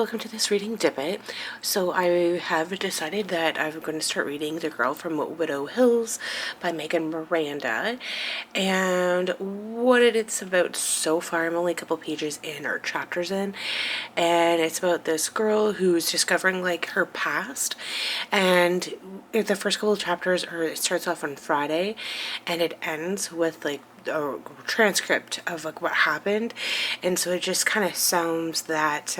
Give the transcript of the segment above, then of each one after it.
welcome to this reading deWitt. So I have decided that I'm going to start reading The Girl from Widow Hills by Miranda. And what it's about so far, I'm only a couple pages in or chapters in, and it's about this girl who's discovering like her past. And the first couple of chapters it starts off on Friday and it ends with like a transcript of like what happened, and so it just kind of sounds that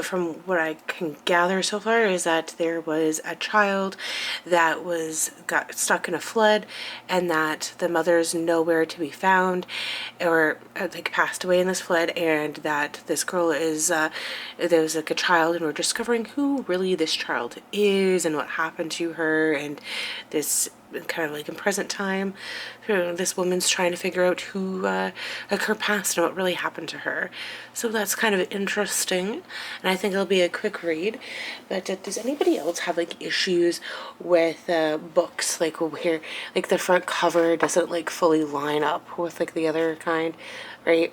from what I can gather so far is that there was a child that got stuck in a flood, and that the mother's nowhere to be found, or like passed away in this flood, and that this girl is there was like a child, and we're discovering who really this child is and what happened to her, and this kind of like in present time, this woman's trying to figure out who like her past and what really happened to her. So that's kind of interesting, and I think it'll be a quick read. But does anybody else have like issues with books like where like the front cover doesn't like fully line up with like the other kind, right?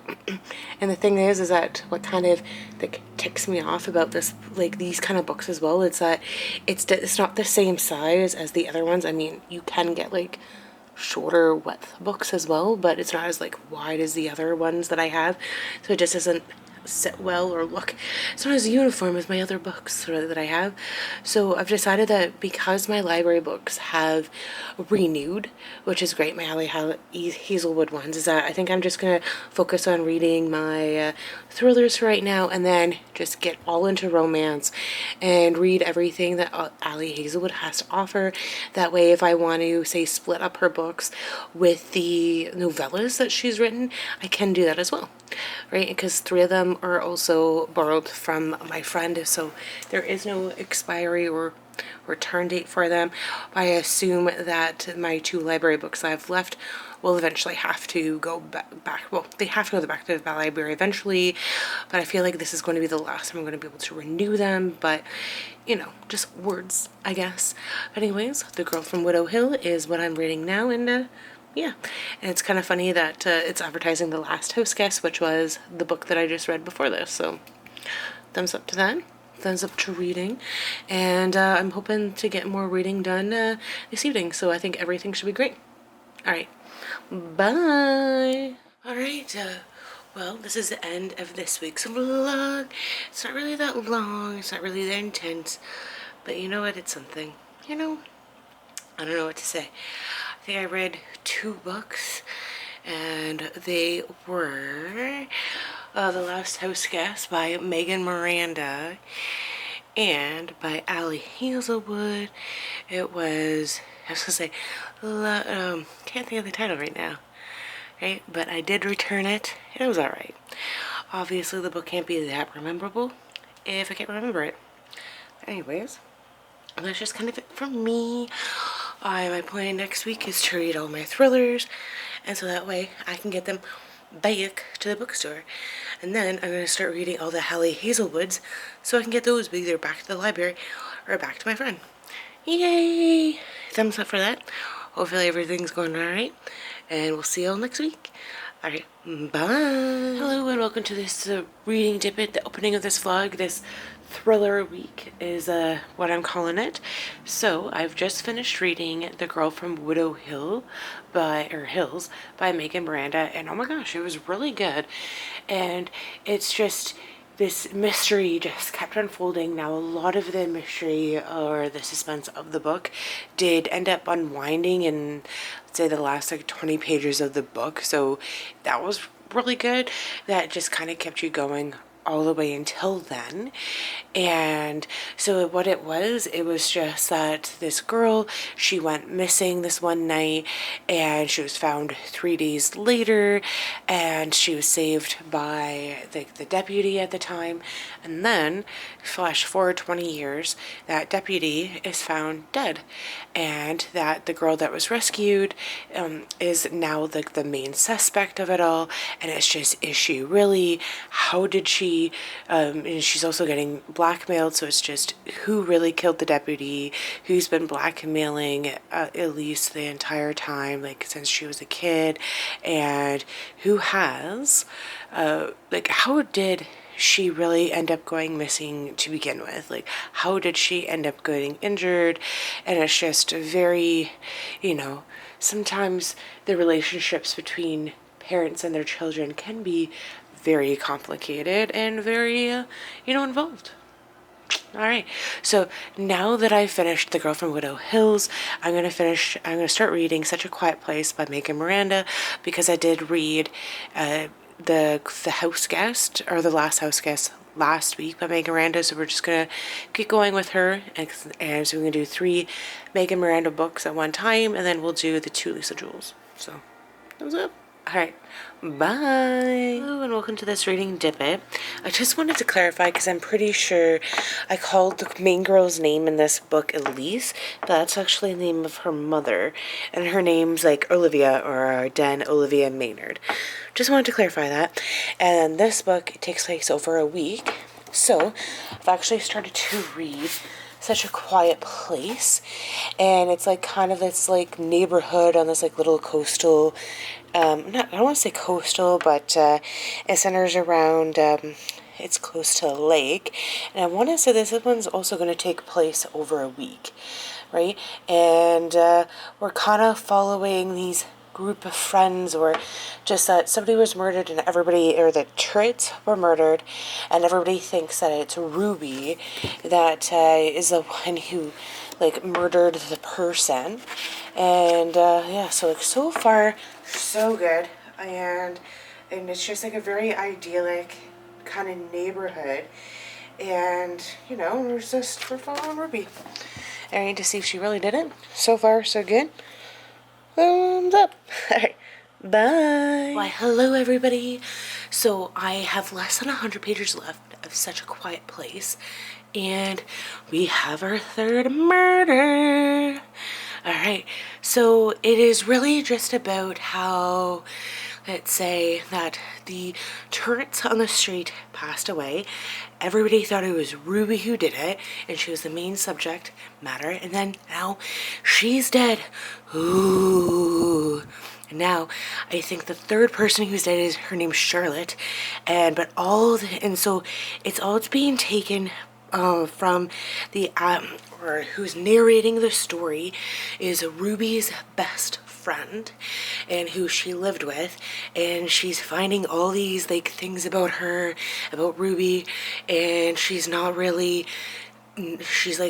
And the thing is that what kind of like ticks me off about this, like these kind of books as well, it's that it's not the same size as the other ones. I mean, you can get like shorter width books as well, but it's not as like wide as the other ones that I have, so it just doesn't sit well or look, it's not as uniform as my other books that I have. So I've decided that because my library books have renewed, which is great, my Ali Hazelwood ones, is that I think I'm just gonna focus on reading my thrillers for right now, and then just get all into romance and read everything that Ali Hazelwood has to offer. That way, if I want to say split up her books with the novellas that she's written, I can do that as well, right? Because 3 of them are also borrowed from my friend, so there is no expiry or return date for them. I assume that my 2 library books I have left will eventually have to go back. Well, they have to go back to the library eventually, but I feel like this is going to be the last time I'm going to be able to renew them. But you know, just words, I guess. But anyways, The Girl from Widow Hill is what I'm reading now, and yeah, and it's kind of funny that it's advertising The Last House Guest, which was the book that I just read before this, so thumbs up to that. Thumbs up to reading, and I'm hoping to get more reading done this evening, so I think everything should be great. Alright, bye! Alright, well, this is the end of this week's vlog. It's not really that long, it's not really that intense, but you know what, it's something. You know, I don't know what to say. I think I read 2 books, and they were The Last House Guest by Miranda and by Ali Hazelwood. It was, I was gonna say, can't think of the title right now, right? But I did return it. It was alright. Obviously, the book can't be that memorable if I can't remember it. Anyways, that's just kind of it from me. My plan next week is to read all my thrillers, and so that way I can get them back to the bookstore. And then I'm going to start reading all the Ali Hazelwoods so I can get those either back to the library or back to my friend. Yay! Thumbs up for that. Hopefully everything's going alright, and we'll see you all next week. Alright, bye! Hello and welcome to this reading deWitt, the opening of this vlog. This thriller week is what I'm calling it. So I've just finished reading The Girl from Widow Hills by Miranda, and oh my gosh, it was really good. And it's just, this mystery just kept unfolding. Now, a lot of the mystery or the suspense of the book did end up unwinding in, let's say, the last like 20 pages of the book, so that was really good. That just kind of kept you going all the way until then. And so what it was just that this girl, she went missing this one night, and she was found 3 days later, and she was saved by the deputy at the time. And then flash forward 20 years, that deputy is found dead, and that the girl that was rescued is now the main suspect of it all. And it's just, is she really, how did she, and she's also getting blackmailed, so it's just who really killed the deputy, who's been blackmailing Elise the entire time, like since she was a kid, and who has like, how did she really end up going missing to begin with? Like, how did she end up getting injured? And it's just very, you know, sometimes the relationships between parents and their children can be very complicated and very, involved. All right. So now that I've finished The Girl from Widow Hills, I'm going to start reading Such a Quiet Place by Megan Miranda, because I did read the House Guest, or The Last House Guest, last week by Megan Miranda. So we're just going to keep going with her. And so we're going to do 3 Megan Miranda books at one time, and then we'll do the 2 Lisa Jewells. So, thumbs up. All right, bye. Hello and welcome to this reading deWitt. I just wanted to clarify, because I'm pretty sure I called the main girl's name in this book Elise, but that's actually the name of her mother, and her name's like Olivia, or Den Olivia Maynard. Just wanted to clarify that. And this book takes place over a week, so I've actually started to read Such a Quiet Place, and it's like kind of this like neighborhood on this like little coastal, I don't want to say coastal, but it centers around, it's close to a lake, and I want to say this one's also going to take place over a week, right? And we're kind of following these group of friends, or just that somebody was murdered and everybody, or the Turrets were murdered, and everybody thinks that it's Ruby that is the one who like murdered the person. And yeah, so like so far so good, and it's just like a very idyllic kind of neighborhood, and we're following Ruby. I need to see if she really did it. So far so good. Thumbs up. All right, bye. Why, hello everybody. So I have less than 100 pages left of Such a Quiet Place, and we have our 3rd murder. All right, so it is really just about how, let's say, that the turrets on the street passed away. Everybody thought it was Ruby who did it, and she was the main subject matter, and then now she's dead. Ooh. And now I think the 3rd person who's dead is, her name's Charlotte, so it's being taken from the or who's narrating the story is Ruby's best friend, and who she lived with, and she's finding all these like things about Ruby, and she's like,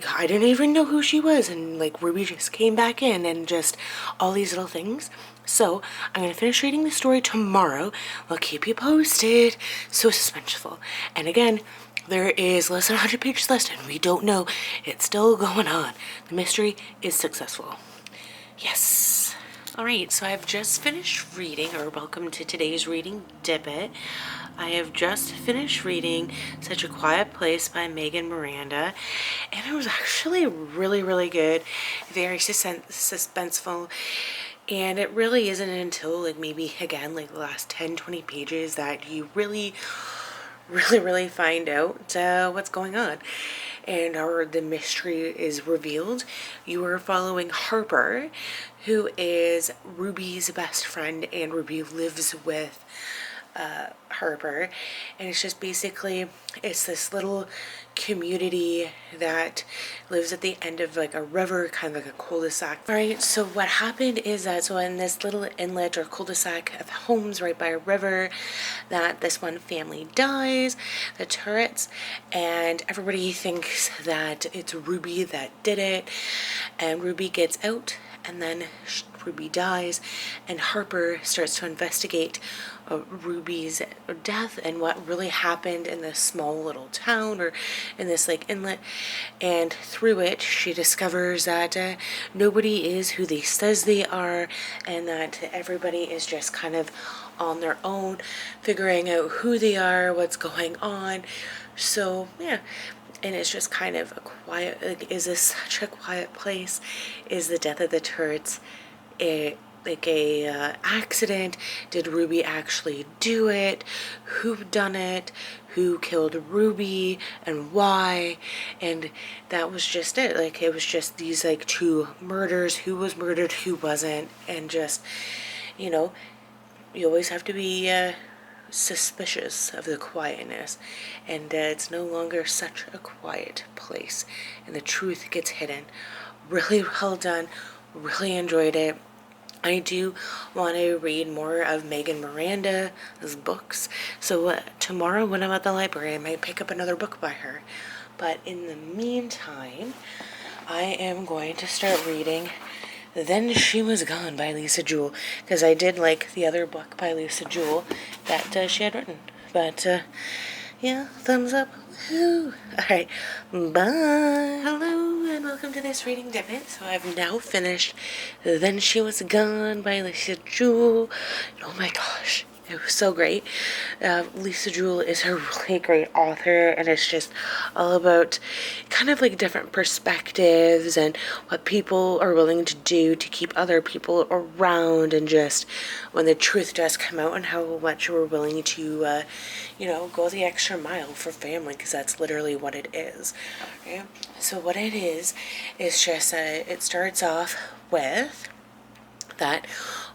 I didn't even know who she was, and like Ruby just came back in, and just all these little things. So I'm gonna finish reading the story tomorrow. I'll keep you posted. So suspenseful. And again, there is less than 100 pages left, and we don't know. It's still going on. The mystery is successful. Yes. All right, so I've just finished reading, or welcome to today's reading deWitt. I have just finished reading Such a Quiet Place by Megan Miranda, and it was actually really, really good, very suspenseful, and it really isn't until like maybe again like the last 10-20 pages that you really find out what's going on, and the mystery is revealed. You are following Harper, who is Ruby's best friend, and Ruby lives with Harper, and it's just basically, it's this little community that lives at the end of like a river, kind of like a cul-de-sac. All right, so what happened is that, so in this little inlet or cul-de-sac of homes right by a river, that this one family dies, the Turrets, and everybody thinks that it's Ruby that did it, and Ruby gets out, and then Ruby dies, and Harper starts to investigate Ruby's death and what really happened in this small little town, or in this like inlet, and through it she discovers that nobody is who they says they are, and that everybody is just kind of on their own figuring out who they are, what's going on. So yeah, and it's just kind of a quiet, like, is this such a quiet place? Is the death of the Turrets like a accident? Did Ruby actually do it? Who done it? Who killed Ruby, and why? And that was just it. Like, it was just these like 2 murders, who was murdered, who wasn't, and just, you always have to be suspicious of the quietness, and it's no longer such a quiet place, and the truth gets hidden. Really well done. Really enjoyed it. I do want to read more of Megan Miranda's books, so tomorrow when I'm at the library I might pick up another book by her. But in the meantime, I am going to start reading Then She Was Gone by Lisa Jewell, because I did like the other book by Lisa Jewell that she had written. But yeah, thumbs up. Woo. Alright, bye. Hello, and welcome to this reading deWitt. So I've now finished Then She Was Gone by Lisa Jewell. Oh my gosh, it was so great. Lisa Jewell is a really great author, and it's just all about kind of like different perspectives and what people are willing to do to keep other people around, and just when the truth does come out and how much we're willing to, go the extra mile for family, because that's literally what it is. Okay? So what it is just, it starts off with that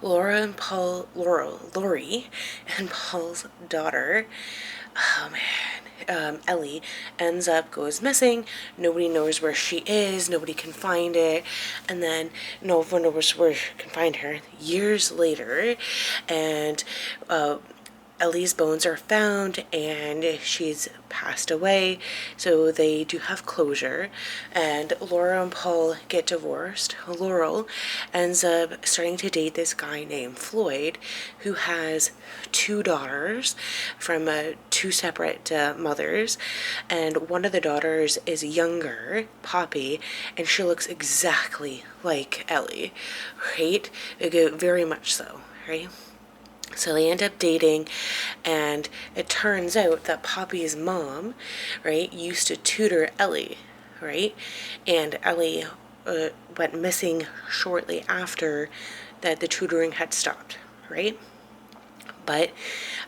Lori and Paul's daughter, Ellie, goes missing. Nobody knows where she is. Nobody can find it. And then no one knows where she can find her. Years later, and Ellie's bones are found, and she's passed away, so they do have closure. And Laura and Paul get divorced. Laurel ends up starting to date this guy named Floyd, who has 2 daughters from 2 separate mothers, and one of the daughters is younger, Poppy, and she looks exactly like Ellie, right? Very much so, right? So they end up dating, and it turns out that Poppy's mom, right, used to tutor Ellie, right? And Ellie went missing shortly after that the tutoring had stopped, right? But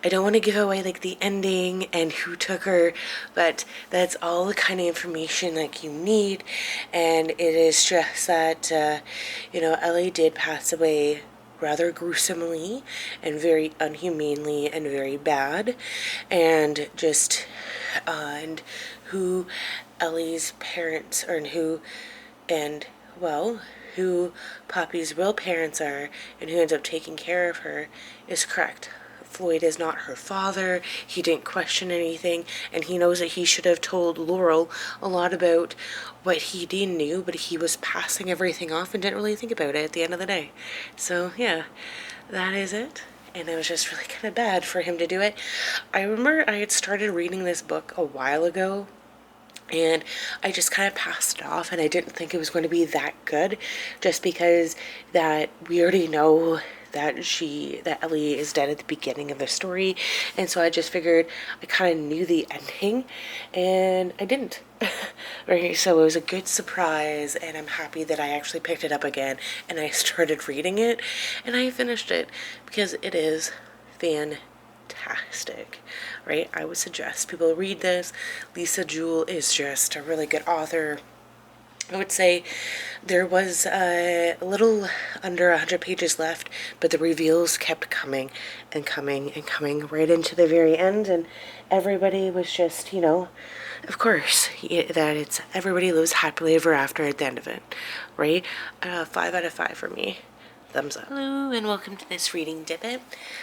I don't want to give away like the ending and who took her, but that's all the kind of information like you need. And it is just that, Ellie did pass away rather gruesomely and very unhumanely and very bad, and just and who Ellie's parents are, and who Poppy's real parents are, and who ends up taking care of her is correct. Floyd is not her father. He didn't question anything, and he knows that he should have told Laurel a lot about what he knew, but he was passing everything off and didn't really think about it at the end of the day. So yeah, that is it. And it was just really kind of bad for him to do it. I remember I had started reading this book a while ago, and I just kind of passed it off, and I didn't think it was going to be that good, just because that we already know that Ellie is dead at the beginning of the story, and so I just figured I kind of knew the ending, and I didn't. Right, so it was a good surprise, and I'm happy that I actually picked it up again, and I started reading it, and I finished it, because it is fantastic, right? I would suggest people read this. Lisa Jewell is just a really good author. I would say there was a little under 100 pages left, but the reveals kept coming and coming and coming right into the very end, and everybody was just, of course, that it's everybody lives happily ever after at the end of it, right? 5 out of 5 for me. Thumbs up. Hello, and welcome to this reading deWitt.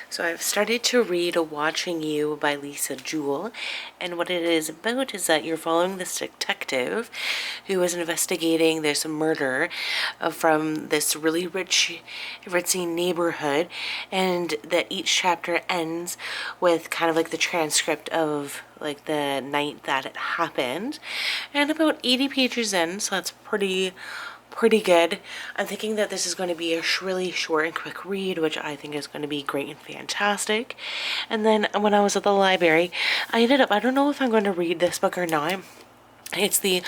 So I've started to read Watching You by Lisa Jewell, and what it is about is that you're following this detective who is investigating this murder from this really ritzy neighborhood, and that each chapter ends with kind of like the transcript of like the night that it happened, and about 80 pages in, so that's pretty good. I'm thinking that this is going to be a really short and quick read, which I think is going to be great and fantastic. And then when I was at the library, I don't know if I'm going to read this book or not. It's The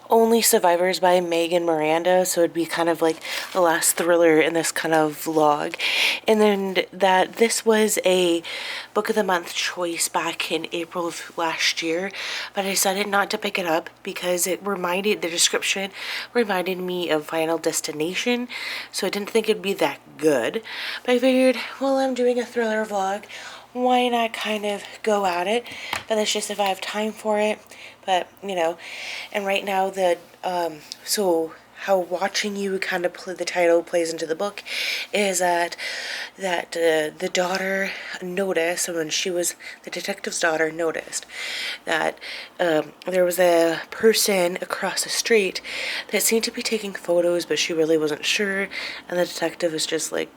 Only Survivors by Megan Miranda, so it'd be kind of like the last thriller in this kind of vlog. And then that this was a Book of the Month choice back in April of last year, but I decided not to pick it up because the description reminded me of Final Destination, so I didn't think it'd be that good. But I figured, well, I'm doing a thriller vlog, why not kind of go at it? But that's just if I have time for it. But, you know, and right now so how watching you kind of play the title plays into the book is that the daughter noticed, when she was the detective's daughter, noticed that there was a person across the street that seemed to be taking photos, but she really wasn't sure, and the detective was just like,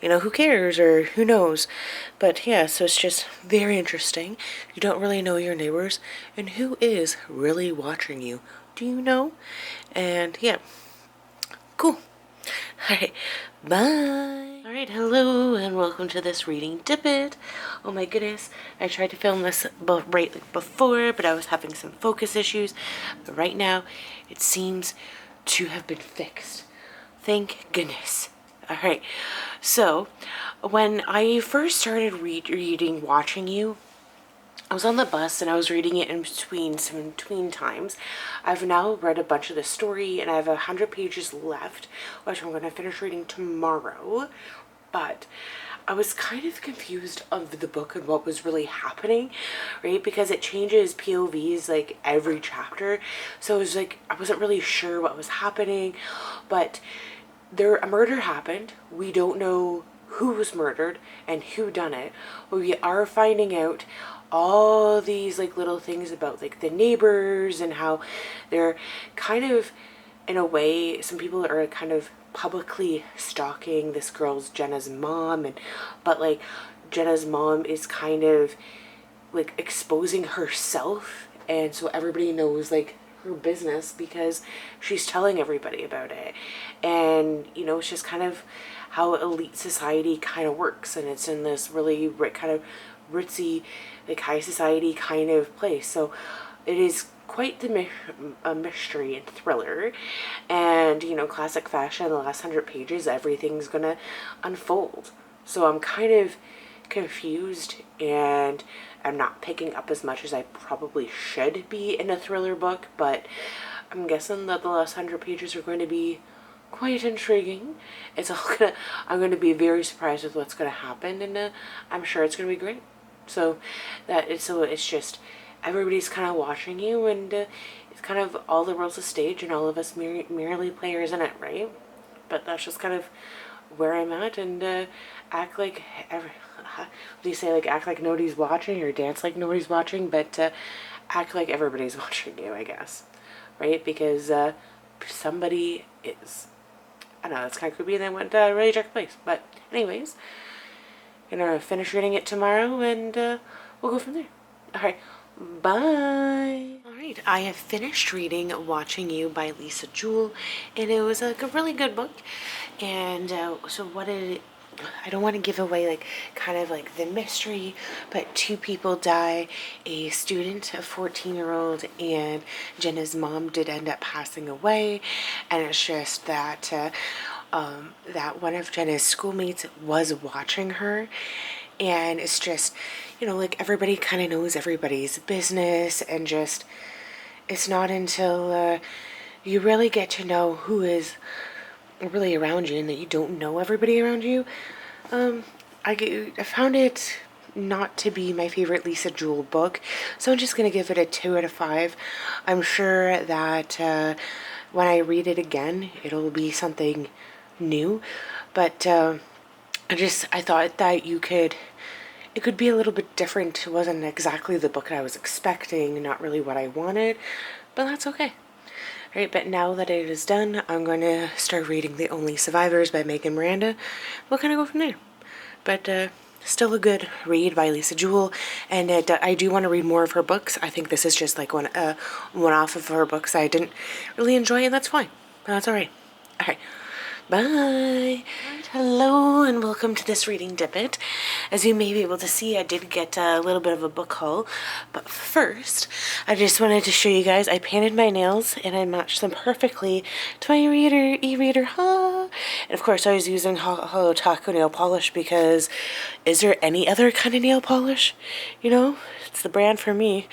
you know, who cares, or who knows. But yeah, so it's just very interesting. You don't really know your neighbors, and who is really watching you? Do you know? And yeah, cool. Alright, bye. Alright, hello and welcome to this reading deWitt. Oh my goodness, I tried to film this right before, but I was having some focus issues. But right now, it seems to have been fixed. Thank goodness. Alright, so when I first started reading Watching You, I was on the bus and I was reading it in between times. I've now read a bunch of the story and I have 100 pages left, which I'm going to finish reading tomorrow. But I was kind of confused of the book and what was really happening, right? Because it changes POVs like every chapter. So it was like, I wasn't really sure what was happening, but a murder happened. We don't know who was murdered and who done it. We are finding out all these like little things about like the neighbors and how they're kind of, in a way, some people are kind of publicly stalking this girl's Jenna's mom, but like Jenna's mom is kind of like exposing herself, and so everybody knows like her business because she's telling everybody about it. And you know, it's just kind of how elite society kind of works, and it's in this really kind of ritzy, like high society kind of place. So it is quite a mystery and thriller, and you know, classic fashion, the last 100 pages everything's gonna unfold. So I'm kind of confused and I'm not picking up as much as I probably should be in a thriller book, but I'm guessing that the last 100 pages are going to be quite intriguing. I'm going to be very surprised with what's going to happen, and I'm sure it's going to be great. So it's just everybody's kind of watching you, and it's kind of all the world's a stage and all of us merely players in it, right? But that's just kind of where I'm at, and act like do you say, like, act like nobody's watching, or dance like nobody's watching, but act like everybody's watching you, I guess, right? Because somebody is. I know, that's kind of creepy, and then went to a really dark place. But anyways, gonna finish reading it tomorrow, and we'll go from there. Alright, bye. Alright, I have finished reading Watching You by Jewell, and it was like a really good book. And so what did it, I don't want to give away like kind of like the mystery, but 2 people die. A student, a 14-year-old, and Jenna's mom did end up passing away, and it's just that that one of Jenna's schoolmates was watching her, and it's just, you know, like everybody kind of knows everybody's business, and just it's not until you really get to know who is really around you and that you don't know everybody around you. I found it not to be my favorite Jewell book, so I'm just gonna give it a 2 out of 5. I'm sure that when I read it again it'll be something new, but I thought that it could be a little bit different. It wasn't exactly the book I was expecting, not really what I wanted, but that's okay. Alright, but now that it is done, I'm going to start reading The Only Survivors by Miranda. We'll kind of go from there. But still a good read by Jewell, and I do want to read more of her books. I think this is just like one off of her books I didn't really enjoy, and that's fine. That's alright. Alright. Bye. Hello and welcome to this reading deWitt. As you may be able to see, I did get a little bit of a book haul, but first I just wanted to show you guys I painted my nails and I matched them perfectly to my e-reader. And of course I was using Hollow Taco nail polish, because is there any other kind of nail polish? You know, it's the brand for me,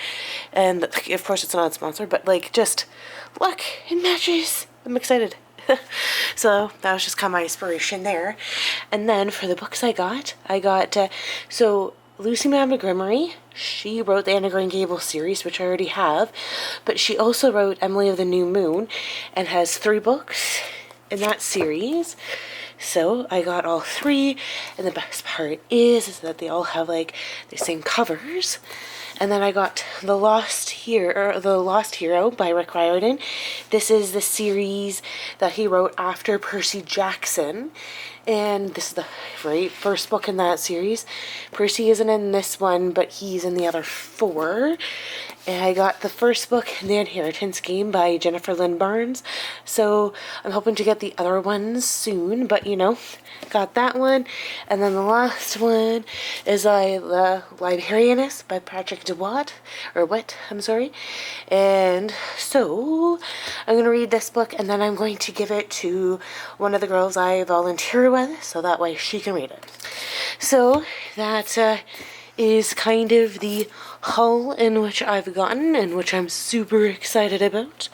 and of course it's not a sponsor, but like, just look, it matches. I'm excited. So that was just kind of my inspiration there. And then for the books I got so Lucy Montgomery. She wrote the Anne of Green Gables series, which I already have, but she also wrote Emily of the New Moon and has 3 books in that series. So I got all 3, and the best part is that they all have like the same covers. And then I got The Lost Hero by Riordan. This is the series that he wrote after Percy Jackson. And this is the first book in that series. Percy isn't in this one, but he's in the other 4. And I got the first book, The Inheritance Game by Jennifer Lynn Barnes. So I'm hoping to get the other ones soon, but you know, got that one. And then the last one is The Librarianist by Patrick DeWitt, And so I'm going to read this book, and then I'm going to give it to one of the girls I volunteer with, so that way she can read it. So that is kind of the haul in which I've gotten and which I'm super excited about.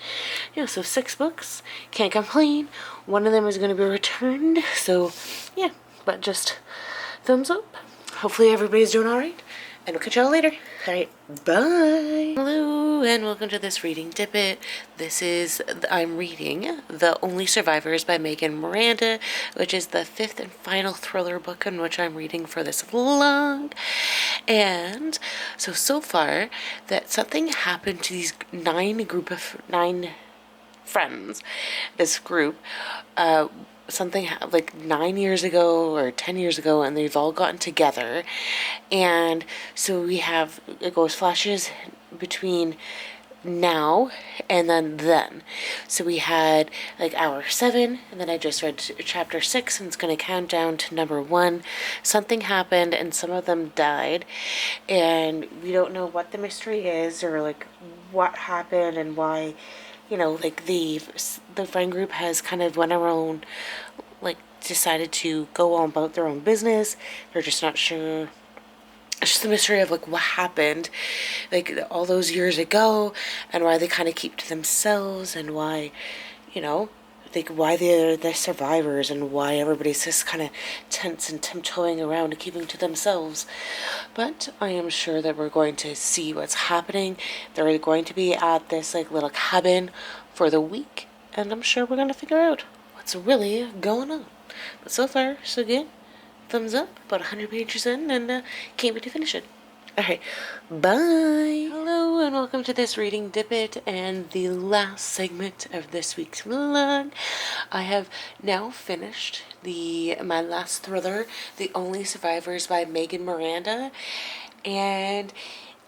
Yeah, so 6 books, can't complain. One of them is going to be returned, so yeah, but just thumbs up. Hopefully everybody's doing alright, and we'll catch y'all later. Alright, bye! Hello, and welcome to this reading deWitt. I'm reading The Only Survivors by Miranda, which is the 5th and final thriller book in which I'm reading for this vlog. And so far, that something happened to these 9 friends, this group, something like 9 years ago or 10 years ago, and they've all gotten together. And so it goes flashes between now and then. So we had like hour 7, and then I just read chapter 6, and it's going to count down to number 1. Something happened, and some of them died, and we don't know what the mystery is or like what happened and why. You know, like the friend group has kind of went around, like decided to go on about their own business. They're just not sure. It's just the mystery of like what happened, like all those years ago, and why they kind of keep to themselves, and why, you know, like why they're the survivors, and why everybody's just kind of tense and tiptoeing around and keeping to themselves. But I am sure that we're going to see what's happening. They're going to be at this like little cabin for the week, and I'm sure we're going to figure out what's really going on. But so far, so good. Thumbs up, about 100 pages in, and can't wait to finish it. Alright, bye! Hello, and welcome to this reading deWitt, and the last segment of this week's vlog. I have now finished my last thriller, The Only Survivors by Miranda, and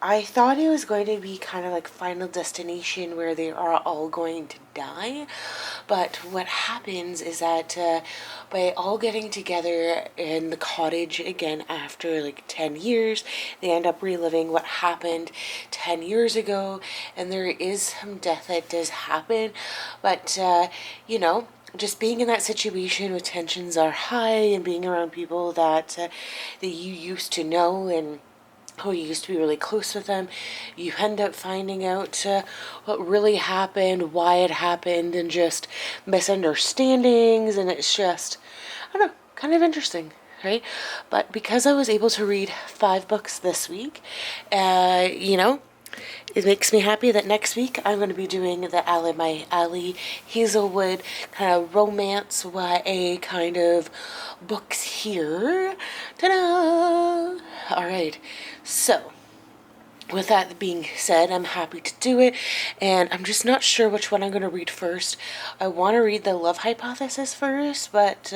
I thought it was going to be kind of like Final Destination, where they are all going to die. But what happens is that by all getting together in the cottage again after like 10 years, they end up reliving what happened 10 years ago. And there is some death that does happen. But, you know, just being in that situation with tensions are high, and being around people that you used to know and who you used to be really close with them, you end up finding out what really happened, why it happened, and just misunderstandings, and it's just, I don't know, kind of interesting, right? But because I was able to read 5 books this week, you know, it makes me happy that next week I'm going to be doing my Ali Hazelwood kind of romance YA kind of books here. Ta-da! Alright, so with that being said, I'm happy to do it, and I'm just not sure which one I'm going to read first. I want to read The Love Hypothesis first, but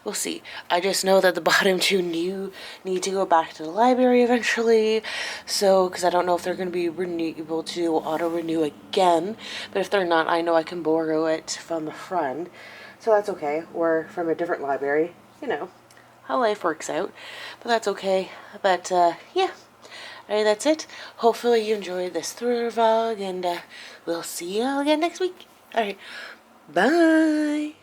we'll see. I just know that the bottom 2 need to go back to the library eventually, so, because I don't know if they're going to be able to auto-renew again, but if they're not, I know I can borrow it from a friend, so that's okay, or from a different library, you know, how life works out, but that's okay. But yeah. Alright, that's it. Hopefully you enjoyed this thriller vlog, and we'll see you all again next week. Alright, bye!